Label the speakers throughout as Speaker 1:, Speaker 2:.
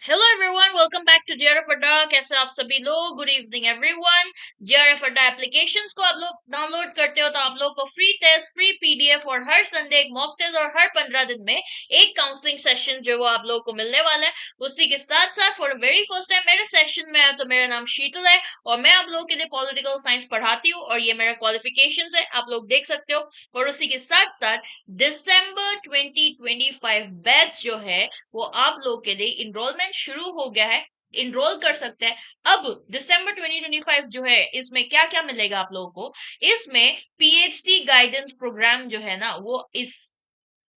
Speaker 1: Hello everyone, welcome back to JRF Adda. कैसे आप सभी लोग? Good evening everyone. JRF Adda applications को आप लोग डाउनलोड करते हो तो आप लोग को फ्री टेस्ट, फ्री पीडीएफ और हर संडे एक मॉक टेस्ट और हर 15 दिन में एक काउंसलिंग सेशन जो वो आप लोग को मिलने वाला है। उसी के साथ साथ फॉर वेरी फर्स्ट टाइम मेरे सेशन में है तो मेरा नाम शीतल है और मैं आप लोगों के लिए पॉलिटिकल साइंस पढ़ाती हूँ और ये मेरा क्वालिफिकेशंस है, आप लोग देख सकते हो। और उसी के साथ साथ दिसंबर 2025 बैच जो है वो आप लोग के लिए इनरोलमेंट शुरू हो गया है। इनरोल कर सकते हैं। अब दिसंबर 2025 जो है इसमें क्या क्या मिलेगा आप लोगों को? इसमें पीएचडी गाइडेंस प्रोग्राम जो है ना वो इस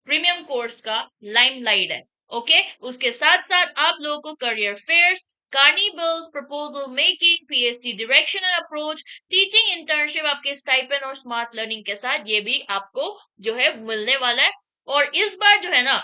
Speaker 1: प्रीमियम कोर्स का लाइमलाइट है। ओके, उसके साथ साथ आप लोगों को career fairs, carnivals, proposal making, PhD direction and approach, teaching internship, आपके स्टाइपेंड और स्मार्ट लर्निंग के साथ ये भी आपको जो है मिलने वाला है। और इस बार जो है ना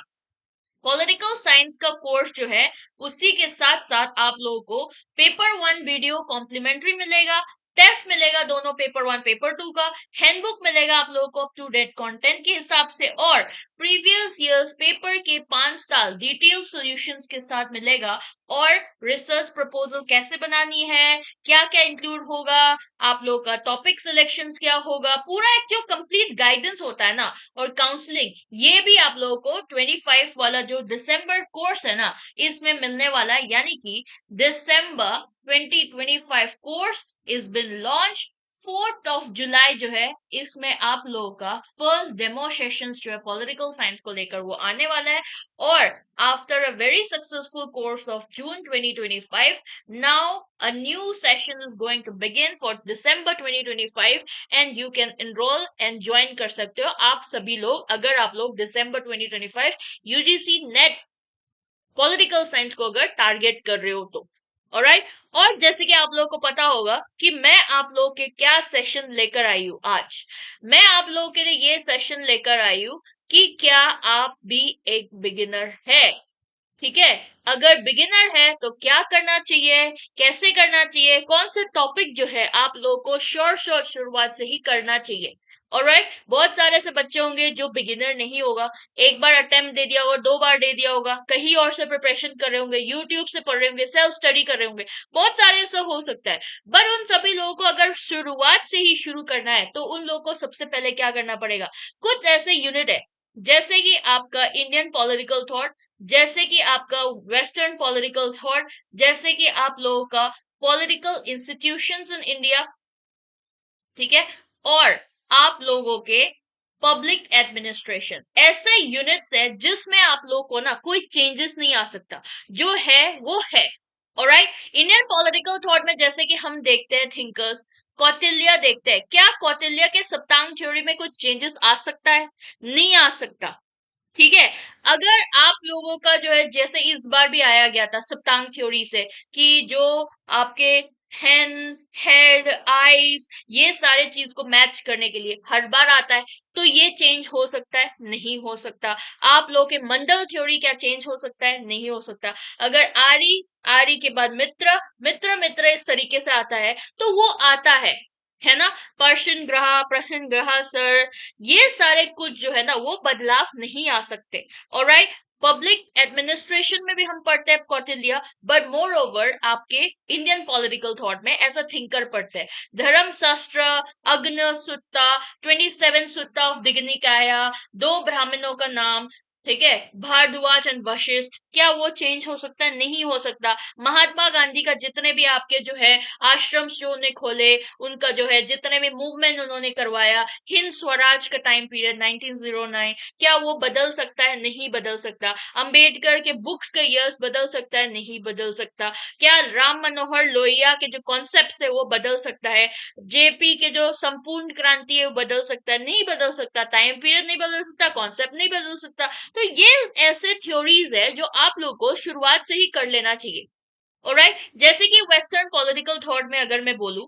Speaker 1: पॉलिटिकल साइंस का कोर्स जो है उसी के साथ साथ आप लोगों को पेपर 1 वीडियो कॉम्प्लीमेंट्री मिलेगा, टेस्ट मिलेगा दोनों पेपर 1 पेपर 2 का, हैंडबुक मिलेगा आप लोगों को अप टू डेट कंटेंट के हिसाब से और प्रीवियस ईयर्स पेपर के 5 साल डिटेल सॉल्यूशंस के साथ मिलेगा। और रिसर्च प्रपोजल कैसे बनानी है, क्या क्या इंक्लूड होगा, आप लोग का टॉपिक सिलेक्शंस क्या होगा, पूरा एक जो कंप्लीट गाइडेंस होता है ना और काउंसलिंग, ये भी आप लोगों को 25 वाला जो दिसंबर कोर्स है ना इसमें मिलने वाला है। यानी कि दिसंबर 2025 course is been launch. 4th of July जो है इसमें आप लोगों का फर्स्ट डेमो सेशंस जो है पॉलिटिकल साइंस को लेकर वो आने वाला है। और after a very successful course of June 2025, now a new session is going to begin for December 2025 and you can enroll and join कर सकते हो आप सभी लोग, अगर आप लोग दिसंबर 2025 यूजीसी नेट पॉलिटिकल साइंस को अगर टारगेट कर रहे हो तो। ऑलराइट, और जैसे कि आप लोगों को पता होगा कि मैं आप लोगों के क्या सेशन लेकर आई हूँ आज। मैं आप लोगों के लिए ये सेशन लेकर आई हूँ कि क्या आप भी एक बिगिनर है। ठीक है, अगर बिगिनर है तो क्या करना चाहिए, कैसे करना चाहिए, कौन से टॉपिक जो है आप लोगों को शॉर्ट शुरुआत से ही करना चाहिए। ऑलराइट, बहुत सारे ऐसे बच्चे होंगे जो बिगिनर नहीं होगा, एक बार अटेम्प्ट दे दिया होगा, 2 बार दे दिया होगा, कहीं और से प्रिपरेशन कर रहे होंगे, यूट्यूब से पढ़ रहे होंगे, सेल्फ स्टडी कर रहे होंगे, बहुत सारे ऐसा हो सकता है। पर उन सभी लोगों को अगर शुरुआत से ही शुरू करना है तो उन लोगों को सबसे पहले क्या करना पड़ेगा? कुछ ऐसे यूनिट है जैसे कि आपका इंडियन पॉलिटिकल थॉट, जैसे कि आपका वेस्टर्न पॉलिटिकल थॉट, जैसे कि आप लोगों का पॉलिटिकल इंस्टीट्यूशंस इन इंडिया, ठीक है, और आप लोगों के पब्लिक एडमिनिस्ट्रेशन, ऐसे यूनिट्स है जिसमें आप लोगों को ना कोई चेंजेस नहीं आ सकता, जो है वो है। ऑलराइट, इंडियन पॉलिटिकल थॉट में जैसे कि हम देखते हैं थिंकर्स, कौटिल्य देखते हैं, क्या कौटिल्य के सप्तांग थ्योरी में कुछ चेंजेस आ सकता है? नहीं आ सकता। ठीक है, अगर आप लोगों का जो है जैसे इस बार भी आया गया था सप्तांग थ्योरी से कि जो आपके हैन, हेड, आईज, ये सारे चीज को मैच करने के लिए हर बार आता है, तो ये चेंज हो सकता है? नहीं हो सकता। आप लोगों के मंडल थ्योरी क्या चेंज हो सकता है? नहीं हो सकता। अगर आरी, आरी के बाद मित्र, मित्र मित्र इस तरीके से आता है तो वो आता है ना। पर्शियन ग्रह, प्रश्न ग्रह सर, ये सारे कुछ जो है ना वो बदलाव नहीं आ सकते। ऑलराइट, पब्लिक एडमिनिस्ट्रेशन में भी हम पढ़ते हैं कौटिल्य, बट मोर ओवर आपके इंडियन पॉलिटिकल थॉट में एज अ थिंकर पढ़ते हैं धर्मशास्त्र, अग्न सुत्ता, 27 सुत्ता ऑफ दिग्निकाया, 2 ब्राह्मणों का नाम, ठीक है, भारद्वाज एंड वशिष्ठ, क्या वो चेंज हो सकता है? नहीं हो सकता। महात्मा गांधी का जितने भी आपके जो है आश्रम जो उन्होंने खोले, उनका जो है जितने भी मूवमेंट उन्होंने करवाया, हिंद स्वराज का टाइम पीरियड 1909, क्या वो बदल सकता है? नहीं बदल सकता। अंबेडकर के बुक्स का ईयर्स बदल सकता है? नहीं बदल सकता। क्या राम मनोहर लोहिया के जो कॉन्सेप्ट है वो बदल सकता है? जेपी के जो संपूर्ण क्रांति है वो बदल सकता है? नहीं बदल सकता। टाइम पीरियड नहीं बदल सकता, कॉन्सेप्ट नहीं बदल सकता। तो ये ऐसे थ्योरीज है जो आप लोग को शुरुआत से ही कर लेना चाहिए। ऑलराइट, जैसे कि वेस्टर्न पॉलिटिकल थॉट में अगर मैं बोलूं,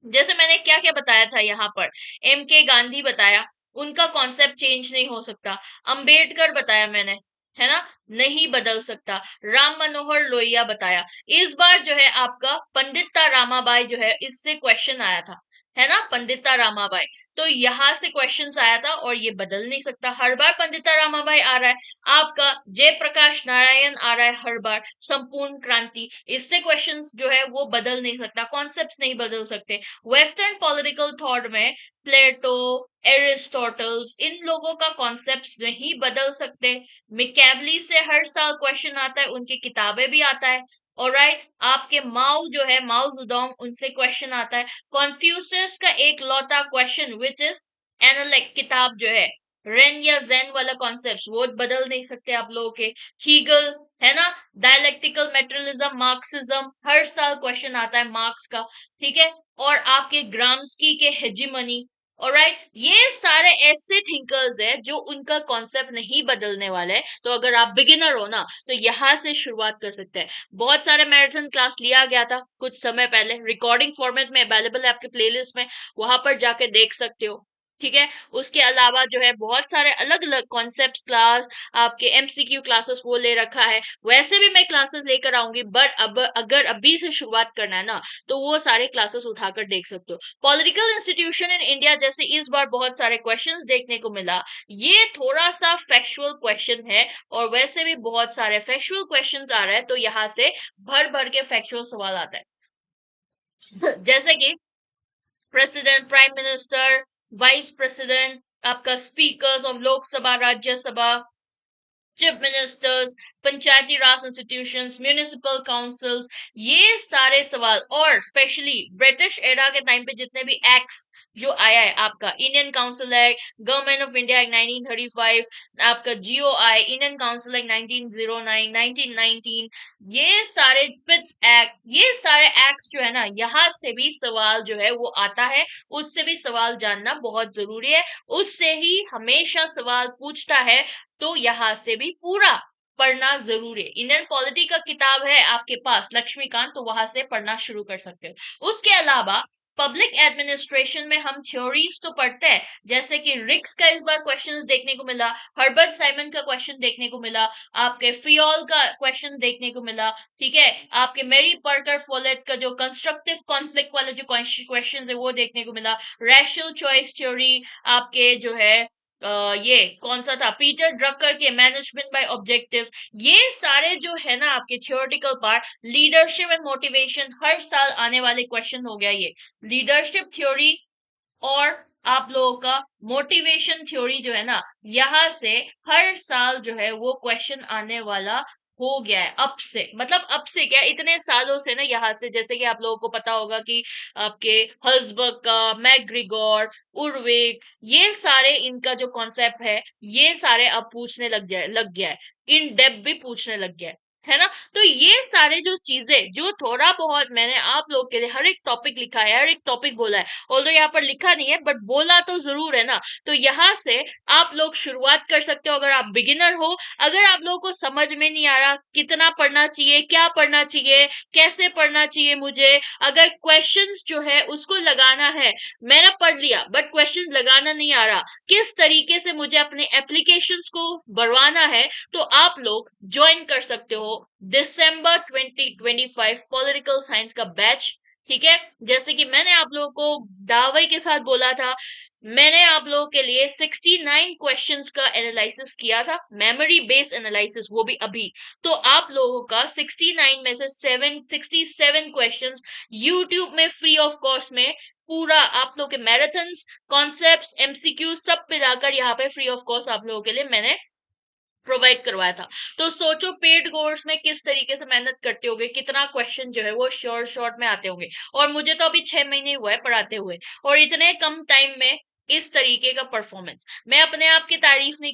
Speaker 1: जैसे मैंने क्या क्या बताया था यहाँ पर, एम के गांधी बताया, उनका कॉन्सेप्ट चेंज नहीं हो सकता। अंबेडकर बताया मैंने, है ना, नहीं बदल सकता। राम मनोहर लोहिया बताया। इस बार जो है आपका पंडिता रामाबाई जो है इससे क्वेश्चन आया था, है ना, पंडिता रामाबाई। तो यहाँ से क्वेश्चंस आया था और ये बदल नहीं सकता। हर बार पंडिता रामाबाई आ रहा है, आपका जयप्रकाश नारायण आ रहा है हर बार, संपूर्ण क्रांति, इससे क्वेश्चंस जो है वो बदल नहीं सकता, कॉन्सेप्ट्स नहीं बदल सकते। वेस्टर्न पॉलिटिकल थॉट में प्लेटो, एरिस्टोटल्स, इन लोगों का कॉन्सेप्ट्स नहीं बदल सकते। मिकेवली से हर साल क्वेश्चन आता है, उनकी किताबें भी आता है। ऑलराइट, आपके माओ जो है, माओ जुदोंग, उनसे क्वेश्चन आता है। कॉन्फ्यूशियस का एक लौता क्वेश्चन विच इज एनालेक्ट किताब जो है, रेन या जेन वाला कॉन्सेप्ट, वो बदल नहीं सकते आप लोगों के। हीगल है ना, डायलेक्टिकल मेटेरियलिज्म, मार्क्सिज्म, हर साल क्वेश्चन आता है मार्क्स का, ठीक है। और आपके ग्राम्स्की के हेजीमनी, ऑलराइट, ये सारे ऐसे थिंकर्स है जो उनका कॉन्सेप्ट नहीं बदलने वाले हैं। तो अगर आप बिगिनर हो ना, तो यहाँ से शुरुआत कर सकते हैं। बहुत सारे मैराथन क्लास लिया गया था कुछ समय पहले, रिकॉर्डिंग फॉर्मेट में अवेलेबल है आपके प्लेलिस्ट में, वहां पर जाके देख सकते हो, ठीक है। उसके अलावा जो है बहुत सारे अलग अलग कॉन्सेप्ट क्लास, आपके एमसीक्यू क्लासेस वो ले रखा है। वैसे भी मैं क्लासेस लेकर आऊंगी, बट अब अगर अभी से शुरुआत करना है ना, तो वो सारे क्लासेस उठाकर देख सकते हो। पॉलिटिकल इंस्टीट्यूशन इन इंडिया जैसे इस बार बहुत सारे क्वेश्चंस देखने को मिला, ये थोड़ा सा फैक्चुअल क्वेश्चन है, और वैसे भी बहुत सारे फैक्चुअल क्वेश्चंस आ रहे हैं, तो यहाँ से भर भर के फैक्चुअल सवाल आता है। जैसे कि president, prime minister, vice president, आपका speakers of Lok Sabha, Rajya Sabha, chief ministers, Panchayati Raj institutions, municipal councils, ये सारे सवाल, और स्पेशली ब्रिटिश एरा के टाइम पे जितने भी एक्ट्स जो आया है, आपका Indian council act, government of India act 1935, आपका जीओआई, इंडियन काउंसिल एक्ट 1909, 1919, ये सारे पिट्स एक्ट, ये सारे एक्ट्स जो है ना, यहाँ से भी सवाल जो है वो आता है, उससे भी सवाल जानना बहुत जरूरी है, उससे ही हमेशा सवाल पूछता है, तो यहाँ से भी पूरा पढ़ना जरूरी है। इंडियन पॉलिटी का किताब है आपके पास लक्ष्मीकांत, तो वहां से पढ़ना शुरू कर सकते हो। उसके अलावा पब्लिक एडमिनिस्ट्रेशन में हम थ्योरीज तो पढ़ते हैं, जैसे कि रिक्स का इस बार क्वेश्चंस देखने को मिला, हर्बर्ट साइमन का क्वेश्चन देखने को मिला, आपके फियोल का क्वेश्चन देखने को मिला, ठीक है। आपके मेरी पर्कर फोलेट का जो कंस्ट्रक्टिव कॉन्फ्लिक्ट वाले जो क्वेश्चन है वो देखने को मिला, रैशनल चॉइस थ्योरी, आपके जो है ये कौन सा था, पीटर ड्रकर के मैनेजमेंट बाय ऑब्जेक्टिव, ये सारे जो है ना आपके theoretical part, leadership and motivation, हर साल आने वाले क्वेश्चन हो गया ये, लीडरशिप थ्योरी और आप लोगों का मोटिवेशन थ्योरी जो है ना, यहाँ से हर साल जो है वो क्वेश्चन आने वाला हो गया है। अब से मतलब अब से क्या, इतने सालों से ना, यहाँ से जैसे कि आप लोगों को पता होगा कि आपके हल्सबर्ग का, मैग्रिगोर, उर्विक, ये सारे इनका जो कॉन्सेप्ट है, ये सारे अब पूछने लग गया है, इन डेप्थ भी पूछने लग गया है ना। तो ये सारे जो चीजें, जो थोड़ा बहुत मैंने आप लोग के लिए हर एक टॉपिक लिखा है, हर एक टॉपिक बोला है, ऑल्दो यहाँ पर लिखा नहीं है बट बोला तो जरूर है ना, तो यहाँ से आप लोग शुरुआत कर सकते हो। अगर आप बिगिनर हो, अगर आप लोगों को समझ में नहीं आ रहा कितना पढ़ना चाहिए, क्या पढ़ना चाहिए, कैसे पढ़ना चाहिए मुझे, अगर क्वेश्चंस जो है उसको लगाना है, मैंने पढ़ लिया बट क्वेश्चन लगाना नहीं आ रहा, किस तरीके से मुझे अपने एप्लीकेशंस को बढ़वाना है, तो आप लोग ज्वाइन कर सकते हो दिसंबर 2025 पॉलिटिकल साइंस का बैच, ठीक है। जैसे कि मैंने आप लोगों को दावे के साथ बोला था, मैंने आप लोगों के लिए 69 क्वेश्चंस का एनालिसिस किया था, मेमोरी बेस्ड एनालिसिस, वो भी अभी। तो आप लोगों का 69 में से 67 क्वेश्चंस यूट्यूब में फ्री ऑफ कॉस्ट में, पूरा आप लोग के मैराथन्स, कॉन्सेप्ट्स, एमसीक्यू सब मिलाकर यहाँ पे फ्री ऑफ कॉस्ट आप लोगों के लिए मैंने प्रोवाइड करवाया था। तो सोचो पेड कोर्स में किस तरीके से मेहनत करते होगे, कितना क्वेश्चन जो है वो शॉर्ट में आते होंगे, और मुझे तो अभी 6 महीने हुआ है पढ़ाते हुए, और इतने कम टाइम में इस तरीके का परफॉर्मेंस, मैं अपने आप की तारीफ नहीं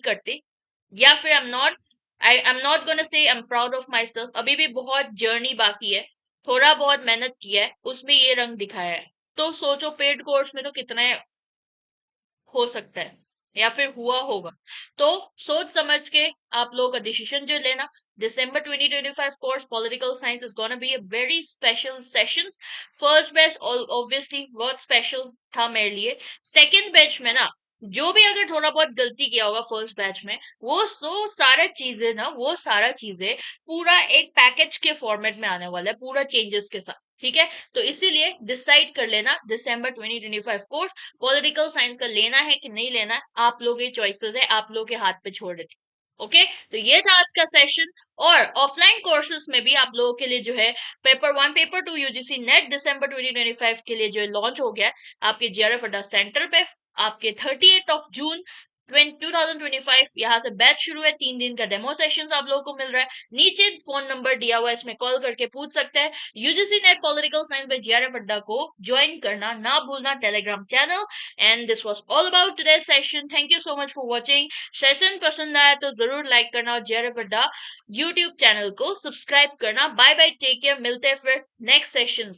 Speaker 1: करती, या फिर I am not gonna say I am proud of my self, अभी भी बहुत जर्नी बाकी है, थोड़ा बहुत मेहनत किया है, उसमें ये रंग दिखाया है। तो सोचो पेड कोर्स में तो कितने हो सकता है या फिर हुआ होगा। तो सोच समझ के आप लोगों का डिसीजन जो लेना। दिसंबर 2025 course political science is gonna be a very special sessions. First batch obviously बहुत स्पेशल था मेरे लिए। सेकंड बैच में ना, जो भी अगर थोड़ा बहुत गलती किया होगा फर्स्ट बैच में, वो सारा चीजें ना, वो सारा चीजें पूरा एक पैकेज के फॉर्मेट में आने वाला है, पूरा चेंजेस के साथ, ठीक है, तो इसीलिए डिसाइड कर लेना दिसंबर 2025 कोर्स पॉलिटिकल साइंस का लेना है कि नहीं लेना है, आप लोग के चॉइसेस है, आप लोग के हाथ पे छोड़ देती। ओके, तो ये था आज का सेशन। और ऑफलाइन कोर्सेज में भी आप लोगों के लिए जो है पेपर 1 पेपर 2 यूजीसी नेट दिसंबर 2025 के लिए जो है लॉन्च हो गया है आपके जीआरएफ अड्डा सेंटर पे। आपके 30 जून 2025 यहाँ से बैच शुरू है, 3 दिन का डेमो सेशन आप लोगों को मिल रहा है। नीचे फोन नंबर दिया हुआ है, इसमें कॉल करके पूछ सकते हैं। UGC net political science by GRF अड्डा को ज्वाइन करना ना भूलना, Telegram channel. And this was all about today's session. Thank you so much for watching. Session पसंद आया तो जरूर लाइक करना और जीआरएफ अड्डा यूट्यूब चैनल को सब्सक्राइब करना। बाय बाय, टेक केयर, मिलते हैं फिर नेक्स्ट सेशन।